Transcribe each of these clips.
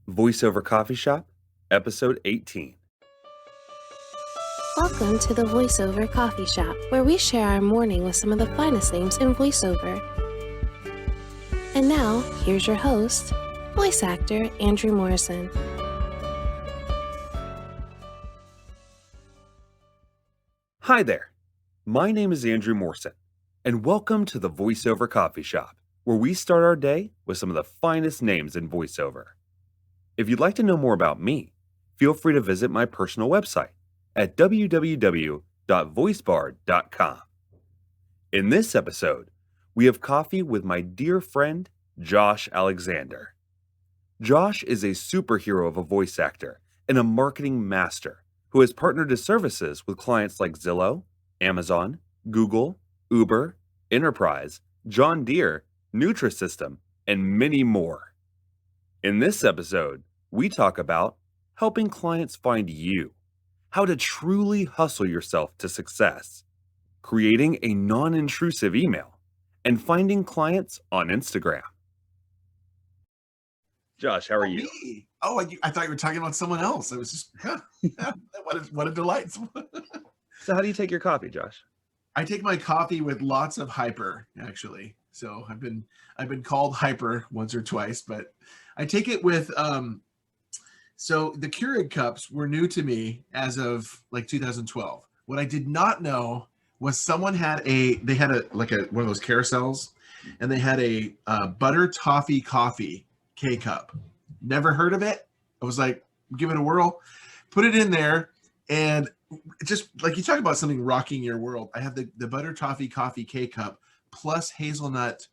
Voiceover Coffee Shop, Episode 18. Welcome to the Voiceover Coffee Shop, where we share our morning with some of the finest names in voiceover. And now, here's your host, voice actor Andrew Morrison. Hi there. My name is Andrew Morrison, and welcome to the Voiceover Coffee Shop, where we start our day with some of the finest names in voiceover. If you'd like to know more about me, feel free to visit my personal website at www.voicebard.com. In this episode, we have coffee with my dear friend, Josh Alexander. Josh is a superhero of a voice actor and a marketing master who has partnered his services with clients like Zillow, Amazon, Google, Uber, Enterprise, John Deere, Nutrisystem, and many more. In this episode, we talk about helping clients find you, how to truly hustle yourself to success, creating a non-intrusive email, and finding clients on Instagram. Josh, how are you? Me? Oh, I thought you were talking about someone else. I was just, what a delight. So how do you take your coffee, Josh? I take my coffee with lots of hyper, actually. So I've been called hyper once or twice, but I take it with so the Keurig cups were new to me as of like 2012. What I did not know was someone had one of those carousels, and they had a butter toffee coffee K-cup. Never heard of it. I was like, give it a whirl, put it in there, and just like you talk about something rocking your world. I have the butter toffee coffee K-cup plus hazelnut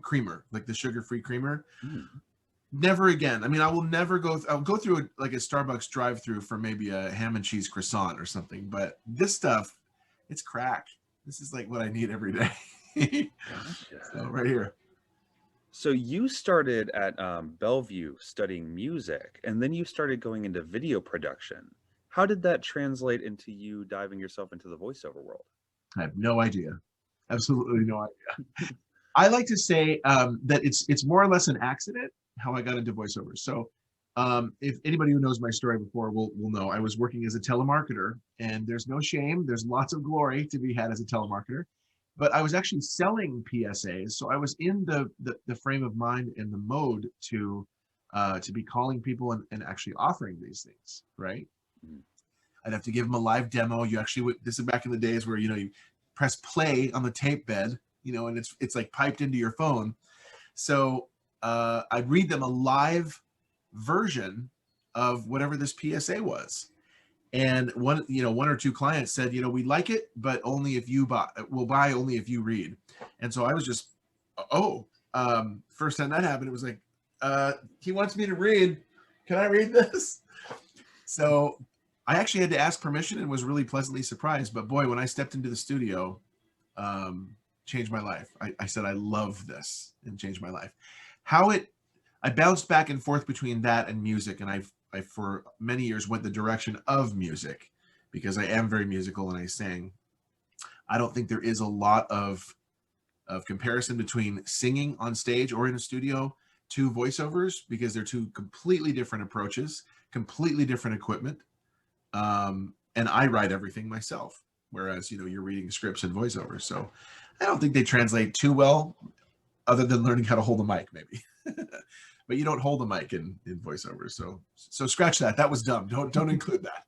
creamer, like the sugar-free creamer. Never again. I mean, I'll go through a Starbucks drive-through for maybe a ham and cheese croissant or something, but this stuff, it's crack. This is like what I need every day. Gotcha. So right here. So you started at Bellevue studying music, and then you started going into video production. How did that translate into you diving yourself into the voiceover world? I have no idea. Absolutely no idea. I like to say that it's more or less an accident how I got into voiceovers. So if anybody who knows my story before will know, I was working as a telemarketer, and there's no shame. There's lots of glory to be had as a telemarketer. But I was actually selling PSAs, so I was in the frame of mind and the mode to be calling people and actually offering these things, right? I'd have to give them a live demo. You actually would. This is back in the days where you press play on the tape bed, and it's like piped into your phone. So I'd read them a live version of whatever this PSA was. And one or two clients said, we like it, but only if you buy. We'll buy only if you read. And so I was just, first time that happened, it was like, he wants me to read. Can I read this? So I actually had to ask permission and was really pleasantly surprised. But boy, when I stepped into the studio, changed my life. I said, I love this, and changed my life. I bounced back and forth between that and music, and I for many years went the direction of music because I am very musical and I sang. I don't think there is a lot of comparison between singing on stage or in a studio to voiceovers, because they're two completely different approaches, completely different equipment. And I write everything myself, whereas you're reading scripts and voiceovers. So I don't think they translate too well, other than learning how to hold a mic, maybe. But you don't hold a mic in voiceovers, so scratch that. That was dumb. Don't include that.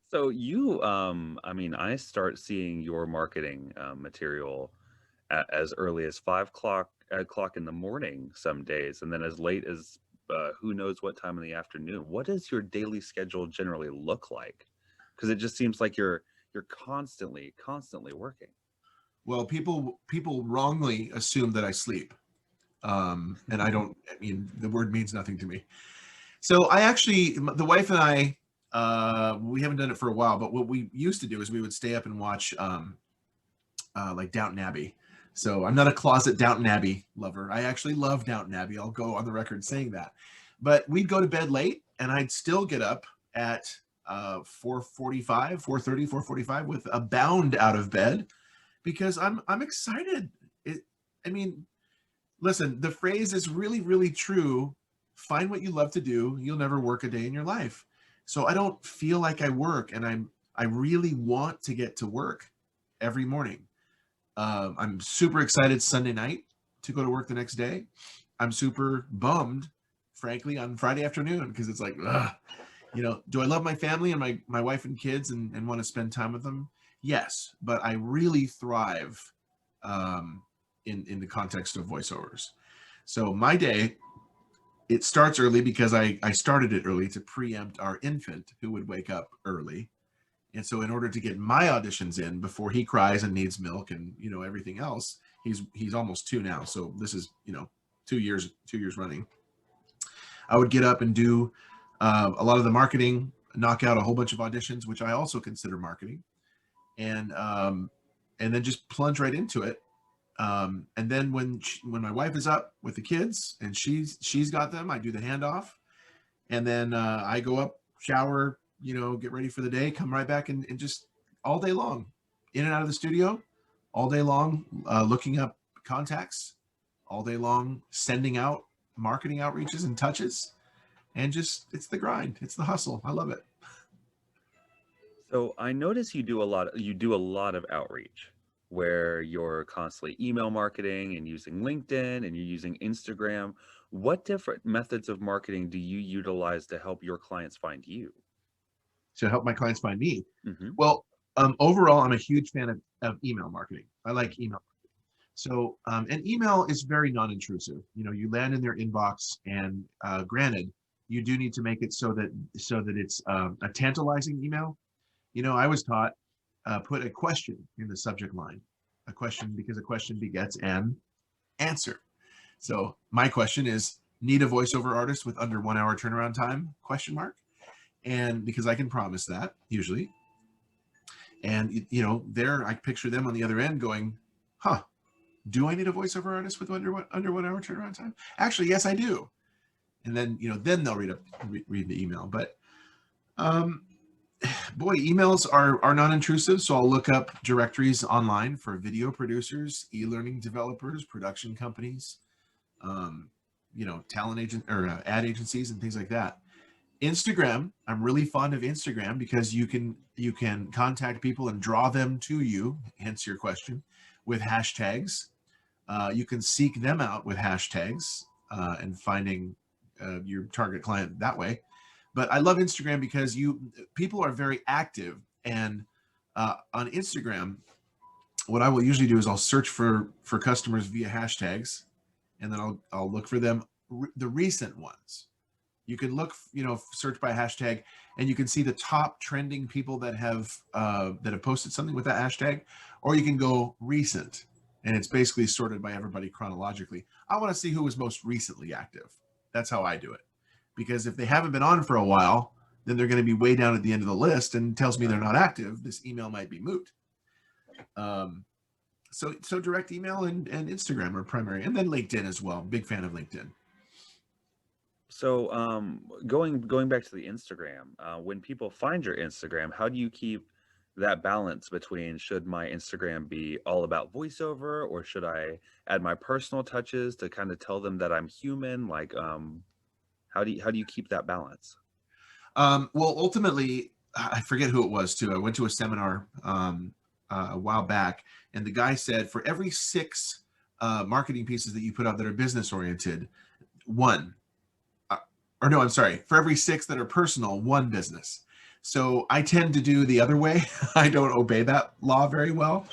So you, I start seeing your marketing material as early as 5 o'clock in the morning some days, and then as late as who knows what time in the afternoon. What does your daily schedule generally look like? Because it just seems like you're constantly working. Well, people wrongly assume that I sleep. And I don't. I mean, the word means nothing to me. So I actually, the wife and I, we haven't done it for a while, but what we used to do is we would stay up and watch like Downton Abbey. So I'm not a closet Downton Abbey lover. I actually love Downton Abbey. I'll go on the record saying that. But we'd go to bed late, and I'd still get up at 4:45, 4:30, 4:45 with a bound out of bed, because I'm excited. Listen, the phrase is really, really true find what you love to do. You'll never work a day in your life. So I don't feel like I work, and I really want to get to work every morning. I'm super excited Sunday night to go to work the next day. I'm super bummed, frankly, on Friday afternoon, because it's like, ugh, do I love my family and my wife and kids and want to spend time with them? Yes, but I really thrive in the context of voiceovers. So my day, it starts early because I started it early to preempt our infant who would wake up early. And so in order to get my auditions in before he cries and needs milk and everything else, he's almost 2 now. So this is 2 years running. I would get up and do a lot of the marketing, knock out a whole bunch of auditions, which I also consider marketing, and then just plunge right into it. And then when my wife is up with the kids and she's got them, I do the handoff, and then I go up, shower, get ready for the day, come right back and just all day long, in and out of the studio, all day long, looking up contacts, all day long, sending out marketing outreaches and touches, and just it's the grind, it's the hustle. I love it. So I notice you do a lot of outreach where you're constantly email marketing and using LinkedIn and you're using Instagram. What different methods of marketing do you utilize to help your clients find you? To help my clients find me. Hmm. Well, overall, I'm a huge fan of email marketing. I like email. So, and email is very non-intrusive. You land in their inbox, and granted, you do need to make it so that it's a tantalizing email. I was taught put a question in the subject line, a question, because a question begets an answer. So my question is: need a voiceover artist with under 1 hour turnaround time? Question mark. And because I can promise that usually, and there I picture them on the other end going, huh, do I need a voiceover artist with under 1 hour turnaround time? Actually, yes, I do. And then then they'll read the email. But um, boy, emails are non-intrusive. So I'll look up directories online for video producers, e-learning developers, production companies, um, talent agent or ad agencies and things like that. Instagram, I'm really fond of Instagram because you can contact people and draw them to you, hence your question, with hashtags. You can seek them out with hashtags and finding your target client that way. But I love Instagram because people are very active, and on Instagram, what I will usually do is I'll search for customers via hashtags, and then I'll look for them, the recent ones. You can look, search by hashtag, and you can see the top trending people that have posted something with that hashtag, or you can go recent, and it's basically sorted by everybody chronologically. I want to see who was most recently active. That's how I do it, because if they haven't been on for a while, then they're going to be way down at the end of the list, and tells me they're not active. This email might be moot. So direct email and Instagram are primary, and then LinkedIn as well. Big fan of LinkedIn. So going back to the Instagram, when people find your Instagram, how do you keep that balance between, should my Instagram be all about voiceover, or should I add my personal touches to kind of tell them that I'm human? Like, how do you keep that balance? Well, ultimately, I forget who it was too. I went to a seminar a while back, and the guy said for every 6 marketing pieces that you put out that are business oriented, one, or no, I'm sorry, for every 6 that are personal, one business. So I tend to do the other way. I don't obey that law very well.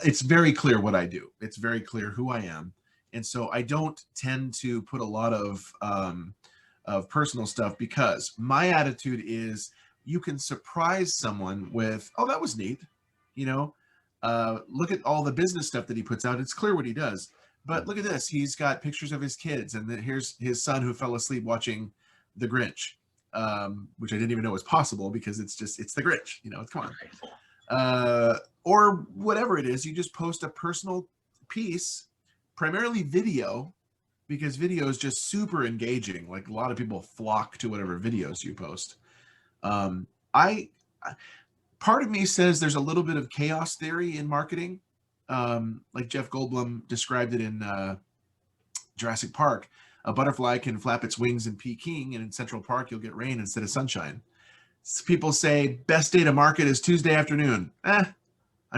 It's very clear what I do. It's very clear who I am. And so I don't tend to put a lot of personal stuff, because my attitude is you can surprise someone with, oh, that was neat. Look at all the business stuff that he puts out. It's clear what he does. But look at this. He's got pictures of his kids, and then here's his son who fell asleep watching The Grinch, which I didn't even know was possible, because it's The Grinch. Come on. Or whatever it is, you just post a personal piece, primarily video, because video is just super engaging. Like, a lot of people flock to whatever videos you post. I Part of me says there's a little bit of chaos theory in marketing. Like Jeff Goldblum described it in Jurassic Park. A butterfly can flap its wings in Peking, and in Central Park, you'll get rain instead of sunshine. People say best day to market is Tuesday afternoon. I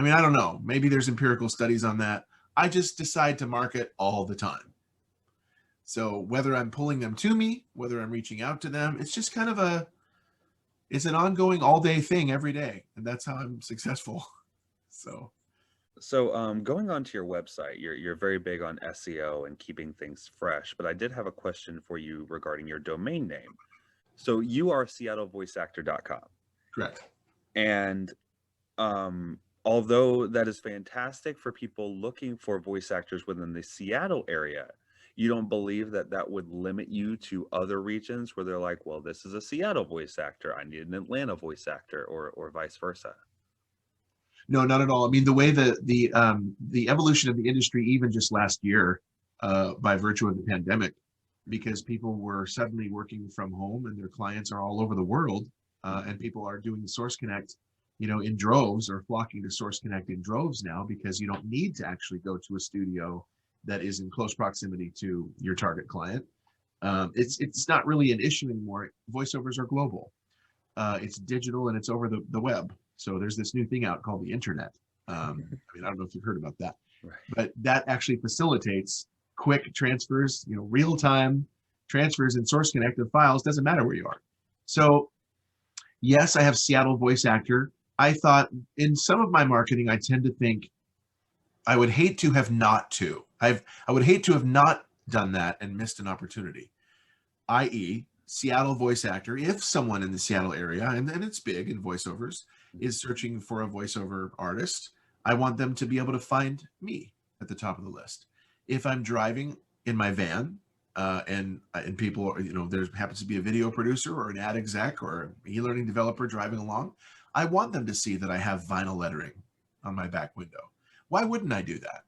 mean, I don't know. Maybe there's empirical studies on that. I just decide to market all the time. So whether I'm pulling them to me, whether I'm reaching out to them, it's just kind of it's an ongoing all day thing every day. And that's how I'm successful. So going on to your website, you're very big on SEO and keeping things fresh, but I did have a question for you regarding your domain name. So you are seattlevoiceactor.com. Correct. And although that is fantastic for people looking for voice actors within the Seattle area, you don't believe that that would limit you to other regions where they're like, well, this is a Seattle voice actor, I need an Atlanta voice actor, or vice versa? No, not at all. I mean, the way the evolution of the industry, even just last year, by virtue of the pandemic, because people were suddenly working from home and their clients are all over the world, and people are doing Source Connect, in droves, or flocking to Source Connect in droves now, because you don't need to actually go to a studio that is in close proximity to your target client. It's not really an issue anymore. Voiceovers are global. It's digital and it's over the web. So there's this new thing out called the internet. I mean, I don't know if you've heard about that, Right. but that actually facilitates quick transfers, real-time transfers in Source Connect of files. Doesn't matter where you are. So yes, I have Seattle voice actor. I thought in some of my marketing, I tend to think I would hate to have not to. I would hate to have not done that and missed an opportunity, i.e. Seattle voice actor. If someone in the Seattle area, and it's big in voiceovers, is searching for a voiceover artist, I want them to be able to find me at the top of the list. If I'm driving in my van, and people are, there happens to be a video producer or an ad exec or an e-learning developer driving along, I want them to see that I have vinyl lettering on my back window. Why wouldn't I do that?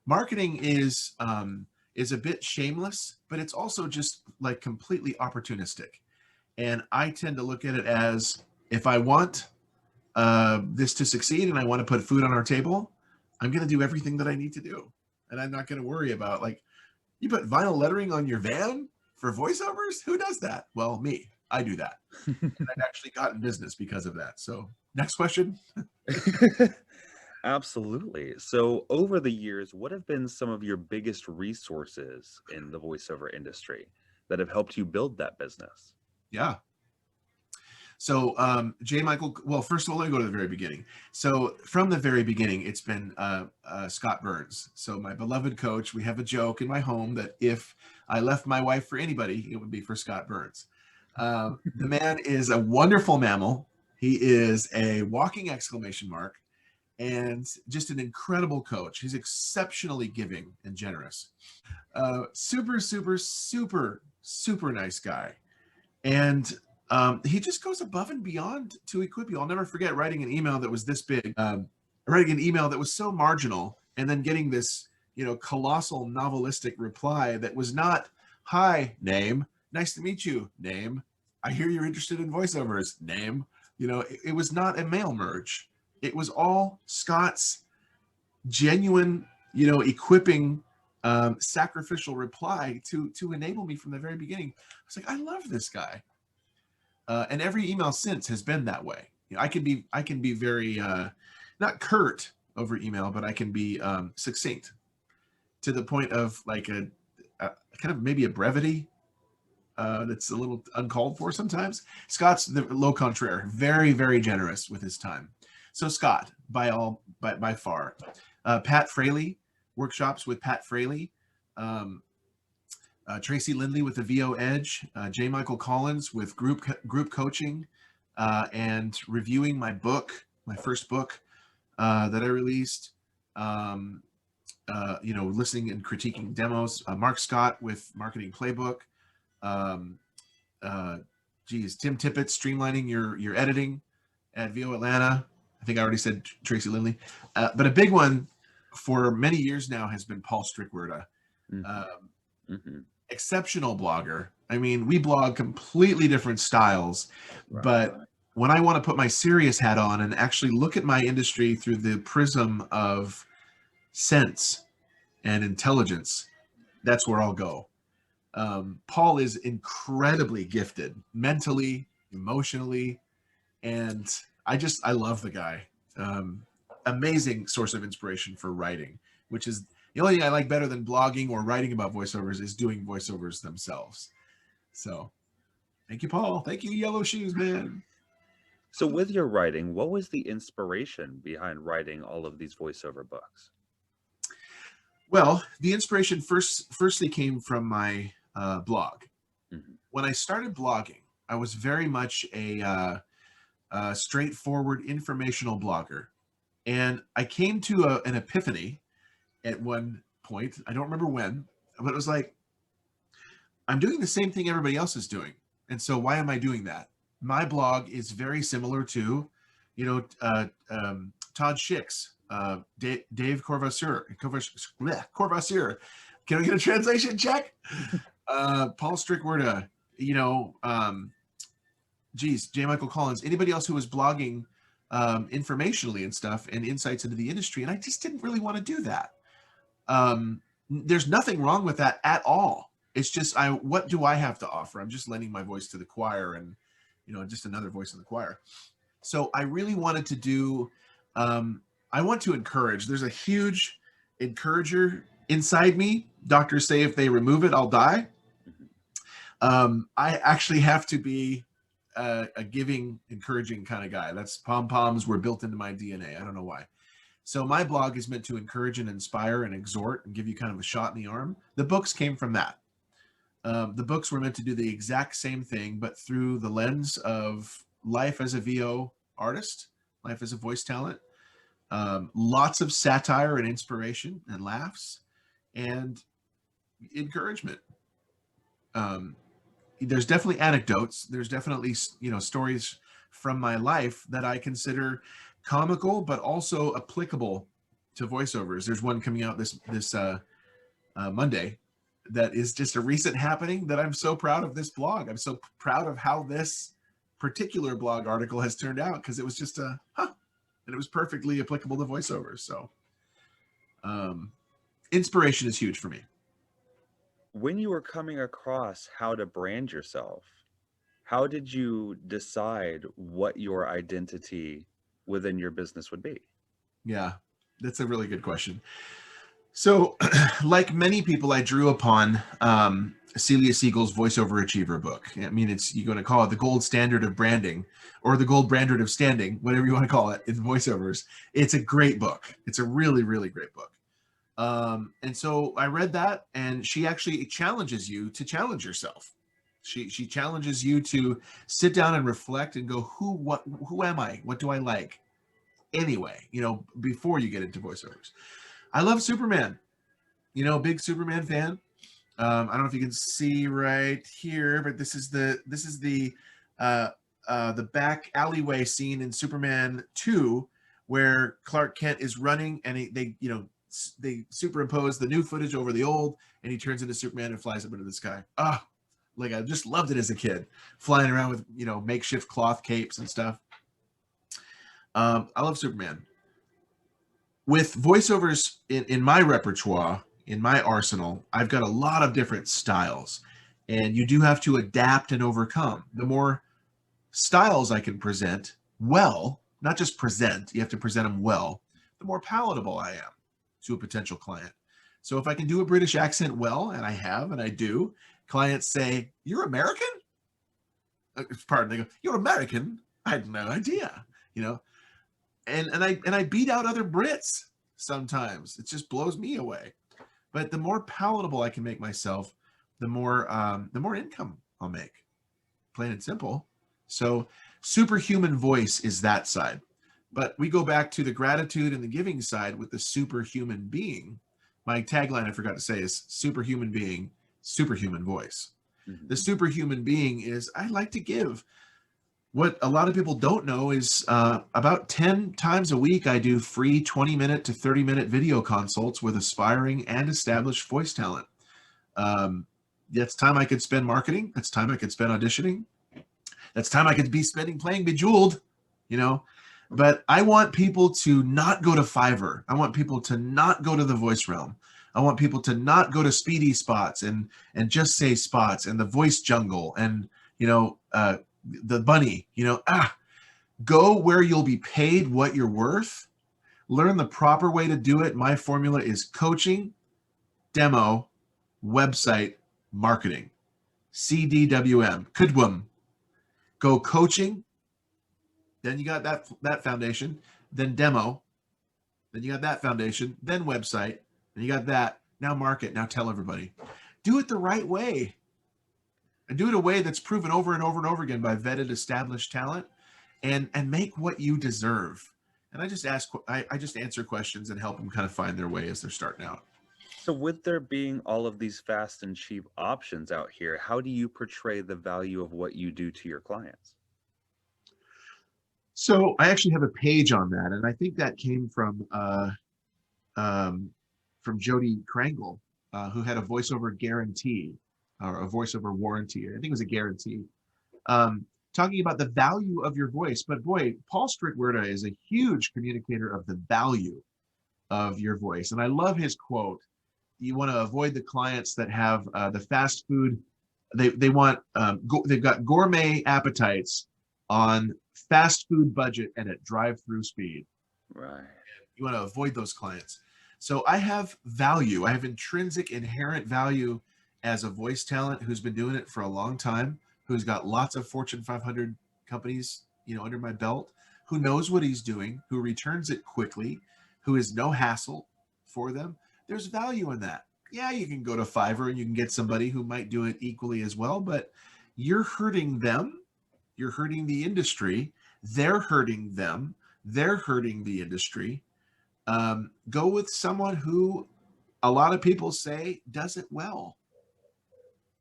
Marketing is a bit shameless, but it's also just like completely opportunistic. And I tend to look at it as, if I want this to succeed and I want to put food on our table, I'm going to do everything that I need to do. And I'm not going to worry about, like, you put vinyl lettering on your van for voiceovers? Who does that? Well, me. I do that. And I've actually gotten business because of that. So next question. Absolutely. So over the years, what have been some of your biggest resources in the voiceover industry that have helped you build that business? Yeah. So J. Michael, well, first of all, let me go to the very beginning. So from the very beginning, it's been Scott Burns. So my beloved coach. We have a joke in my home that if I left my wife for anybody, it would be for Scott Burns. The man is a wonderful mammal. He is a walking exclamation mark and just an incredible coach. He's exceptionally giving and generous. Super, super, super, super nice guy. And he just goes above and beyond to equip you. I'll never forget writing an email that was this big, writing an email that was so marginal, and then getting this, colossal novelistic reply that was not, "Hi, name. Nice to meet you, name. I hear you're interested in voiceovers, name." It was not a mail merge. It was all Scott's genuine, equipping, sacrificial reply to enable me from the very beginning. I was like, I love this guy. And every email since has been that way. I can be very not curt over email, but I can be succinct to the point of like a kind of maybe a brevity that's a little uncalled for sometimes. Scott's the low contraire, very, very generous with his time. So Scott, by far, Pat Fraley, workshops with Pat Fraley. Tracy Lindley with the VO Edge, J. Michael Collins with group coaching, and reviewing my book, my first book that I released, listening and critiquing demos. Mark Scott with Marketing Playbook. Tim Tippett, streamlining your editing at VO Atlanta. I think I already said Tracy Lindley. But a big one for many years now has been Paul Strickwerda. Exceptional blogger. I mean, we blog completely different styles, right. But when I want to put my serious hat on and actually look at my industry through the prism of sense and intelligence, that's where I'll go. Paul is incredibly gifted mentally, emotionally, and I love the guy. Amazing source of inspiration for writing, which is the only thing I like better than blogging or writing about voiceovers is doing voiceovers themselves. So thank you, Paul. Thank you, Yellow Shoes, man. So, with your writing, what was the inspiration behind writing all of these voiceover books? Well, the inspiration firstly came from my blog. Mm-hmm. When I started blogging, I was very much a straightforward informational blogger. And I came to an epiphany at one point. I don't remember when, but it was like, I'm doing the same thing everybody else is doing. And so why am I doing that? My blog is very similar to, Todd Schick's, Dave Corvasseur. Can I get a translation check? Paul Strickwerda, J. Michael Collins, anybody else who was blogging informationally and stuff and insights into the industry. And I just didn't really want to do that. There's nothing wrong with that at all. It's just, what do I have to offer? I'm just lending my voice to the choir and, just another voice in the choir. So I really wanted to do, I want to encourage. There's a huge encourager inside me. Doctors say if they remove it, I'll die. I actually have to be a giving, encouraging kind of guy. That's pom-poms were built into my DNA. I don't know why. So my blog is meant to encourage and inspire and exhort and give you kind of a shot in the arm. The books came from that. The books were meant to do the exact same thing, but through the lens of life as a VO artist, life as a voice talent, lots of satire and inspiration and laughs and encouragement. There's definitely anecdotes. There's definitely, stories from my life that I consider comical, but also applicable to voiceovers. There's one coming out this Monday that is just a recent happening that I'm so proud of this blog. I'm so proud of how this particular blog article has turned out because it was just and it was perfectly applicable to voiceovers. So inspiration is huge for me. When you were coming across how to brand yourself, how did you decide what your identity within your business would be? Yeah, that's a really good question. So, like many people, I drew upon Celia Siegel's Voiceover Achiever book. I mean, you're going to call it the gold standard of branding or the gold standard of standing, whatever you want to call it in voiceovers. It's a great book. It's a really, really great book. And so I read that, and she actually challenges you to challenge yourself. She challenges you to sit down and reflect and go, who am I? What do I like? Anyway, before you get into voiceovers. I love Superman, big Superman fan. I don't know if you can see right here, but this is the back alleyway scene in Superman 2 where Clark Kent is running and they superimpose the new footage over the old, and he turns into Superman and flies up into the sky. I just loved it as a kid, flying around with, makeshift cloth capes and stuff. I love Superman. With voiceovers in my repertoire, in my arsenal, I've got a lot of different styles, and you do have to adapt and overcome. The more styles I can present well, not just present, you have to present them well, the more palatable I am to a potential client. So if I can do a British accent well, and I have, and I do, clients say, "You're American?" Pardon, they go, "You're American? I had no idea," And I beat out other Brits sometimes. It just blows me away. But the more palatable I can make myself, the more income I'll make. Plain and simple. So superhuman voice is that side. But we go back to the gratitude and the giving side with the superhuman being. My tagline, I forgot to say, is superhuman being, superhuman voice. Mm-hmm. The superhuman being is I like to give. What a lot of people don't know is about 10 times a week, I do free 20-minute to 30-minute video consults with aspiring and established voice talent. That's time I could spend marketing. That's time I could spend auditioning. That's time I could be spending playing Bejeweled, But I want people to not go to Fiverr. I want people to not go to the Voice Realm. I want people to not go to speedy spots and just say spots and the voice jungle and, the bunny, go where you'll be paid what you're worth. Learn the proper way to do it. My formula is coaching, demo, website, marketing. CDWM. Kudwum. Go coaching. Then you got that foundation. Then demo. Then you got that foundation. Then website. Then you got that. Now market. Now tell everybody. Do it the right way. And do it a way that's proven over and over and over again by vetted, established talent. And make what you deserve. And I just answer questions and help them kind of find their way as they're starting out. So with there being all of these fast and cheap options out here, how do you portray the value of what you do to your clients? So I actually have a page on that, and I think that came from Jody Krangle, who had a voiceover guarantee or a voiceover warranty. I think it was a guarantee, talking about the value of your voice. But boy, Paul Strickwerda is a huge communicator of the value of your voice, and I love his quote. You want to avoid the clients that have the fast food. They want they've got gourmet appetites on fast food budget and at drive-through speed. Right. You want to avoid those clients. So I have value. I have intrinsic, inherent value as a voice talent who's been doing it for a long time, who's got lots of Fortune 500 companies, under my belt, who knows what he's doing, who returns it quickly, who is no hassle for them. There's value in that. Yeah, you can go to Fiverr and you can get somebody who might do it equally as well, but you're hurting them. You're hurting the industry. They're hurting them. They're hurting the industry. Go with someone who a lot of people say does it well.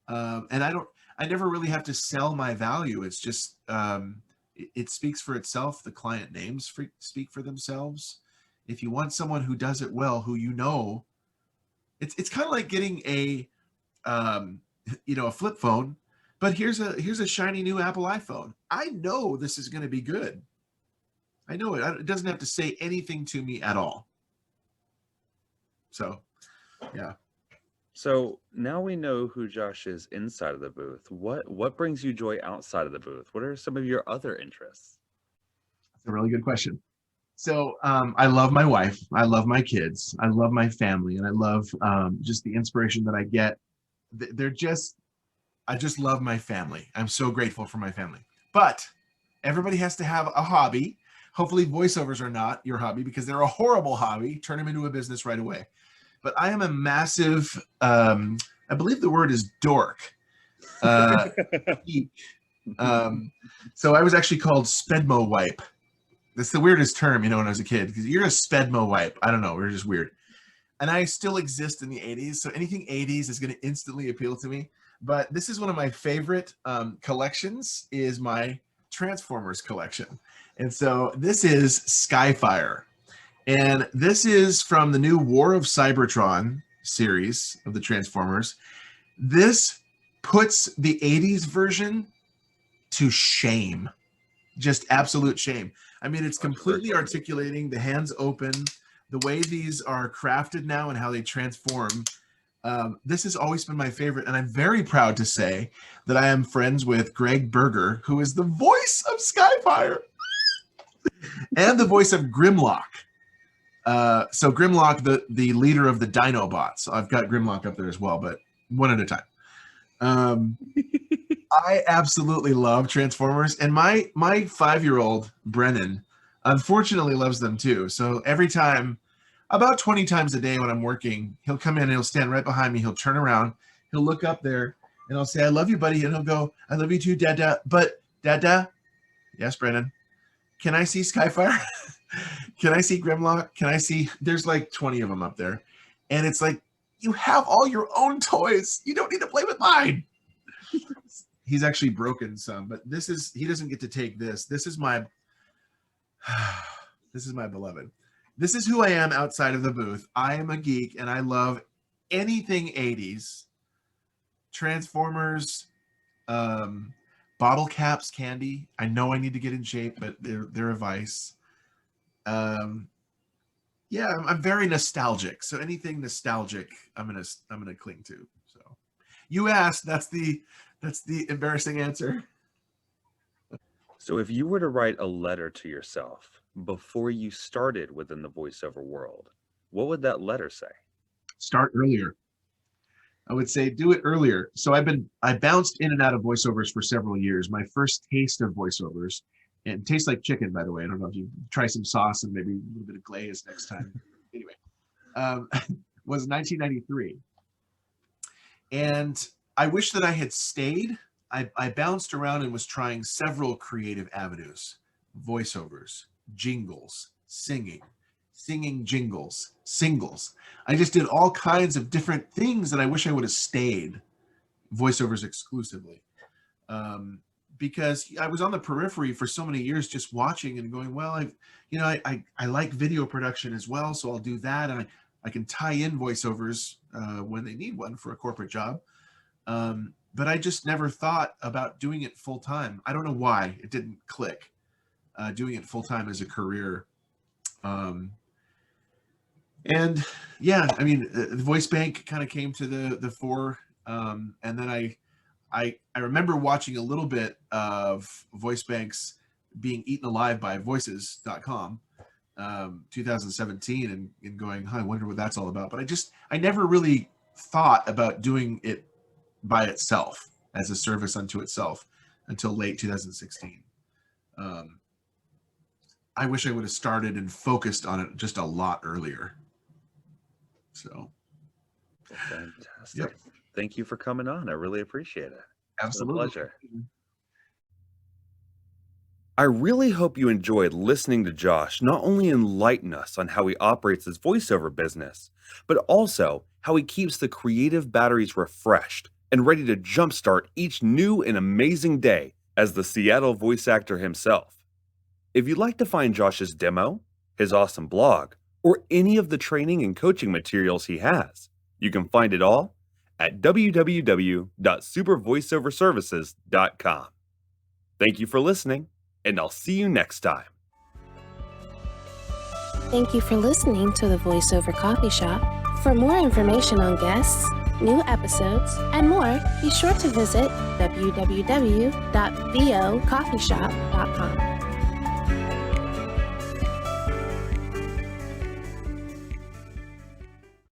And I never really have to sell my value. It's just, it speaks for itself. The client names speak for themselves. If you want someone who does it well, who it's kind of like getting a flip phone, but here's a shiny new Apple iPhone. I know this is going to be good. I know it. It doesn't have to say anything to me at all. So, yeah. So now we know who Josh is inside of the booth. What brings you joy outside of the booth? What are some of your other interests? That's a really good question. So I love my wife. I love my kids. I love my family. And I love just the inspiration that I get. I just love my family. I'm so grateful for my family. But everybody has to have a hobby. Hopefully voiceovers are not your hobby because they're a horrible hobby. Turn them into a business right away. But I am a massive, I believe the word is dork. Geek. So I was actually called Spedmo Wipe. That's the weirdest term, when I was a kid, because you're a Spedmo wipe. I don't know. We're just weird. And I still exist in the 80s. So anything 80s is going to instantly appeal to me. But this is one of my favorite collections is my Transformers collection. And so this is Skyfire. And this is from the new War of Cybertron series of the Transformers. This puts the 80s version to shame. Just absolute shame. I mean, it's completely articulating, the hands open, the way these are crafted now and how they transform. This has always been my favorite, and I'm very proud to say that I am friends with Greg Berger, who is the voice of Skyfire and the voice of Grimlock. So Grimlock, the leader of the Dinobots. So I've got Grimlock up there as well, but one at a time. I absolutely love Transformers, and my 5-year-old Brennan unfortunately loves them too. So every time, about 20 times a day when I'm working, he'll come in and he'll stand right behind me. He'll turn around, he'll look up there, and I'll say, "I love you, buddy," and he'll go, "I love you too, Dada." But Dada, yes, Brennan, can I see Skyfire? Can I see Grimlock? Can I see? There's like 20 of them up there, and it's like you have all your own toys. You don't need to play with mine. He's actually broken some, but he doesn't get to take this. This is my beloved. This is who I am outside of the booth. I am a geek and I love anything 80s. Transformers, bottle caps, candy. I know I need to get in shape, but they're a vice. Yeah, I'm very nostalgic. So anything nostalgic, I'm gonna cling to. So you asked, that's the embarrassing answer. So, if you were to write a letter to yourself before you started within the voiceover world, what would that letter say? Start earlier. I would say do it earlier. So I bounced in and out of voiceovers for several years. My first taste of voiceovers, and it tastes like chicken, by the way. I don't know if you try some sauce and maybe a little bit of glaze next time. Anyway, um, was 1993. And I wish that I had stayed. I bounced around and was trying several creative avenues: voiceovers, jingles, singing jingles, singles. I just did all kinds of different things that I wish I would have stayed voiceovers exclusively. Because I was on the periphery for so many years, just watching and going, well, I like video production as well, so I'll do that, and I can tie in voiceovers when they need one for a corporate job. But I just never thought about doing it full time. I don't know why it didn't click. Doing it full time as a career. And yeah, I mean, the voice bank kind of came to the fore. And then I remember watching a little bit of voice banks being eaten alive by voices.com, 2017, and going, huh, I wonder what that's all about. But I never really thought about doing it by itself as a service unto itself until late 2016. I wish I would have started and focused on it just a lot earlier. So Fantastic. Yep. Thank you for coming on. I really appreciate it. Absolutely. It's been a pleasure. I really hope you enjoyed listening to Josh not only enlighten us on how he operates his voiceover business, but also how he keeps the creative batteries refreshed and ready to jumpstart each new and amazing day as the Seattle voice actor himself. If you'd like to find Josh's demo, his awesome blog, or any of the training and coaching materials he has, you can find it all at www.supervoiceoverservices.com. Thank you for listening, and I'll see you next time. Thank you for listening to the Voiceover Coffee Shop. For more information on guests, new episodes, and more, be sure to visit www.vocoffeeshop.com.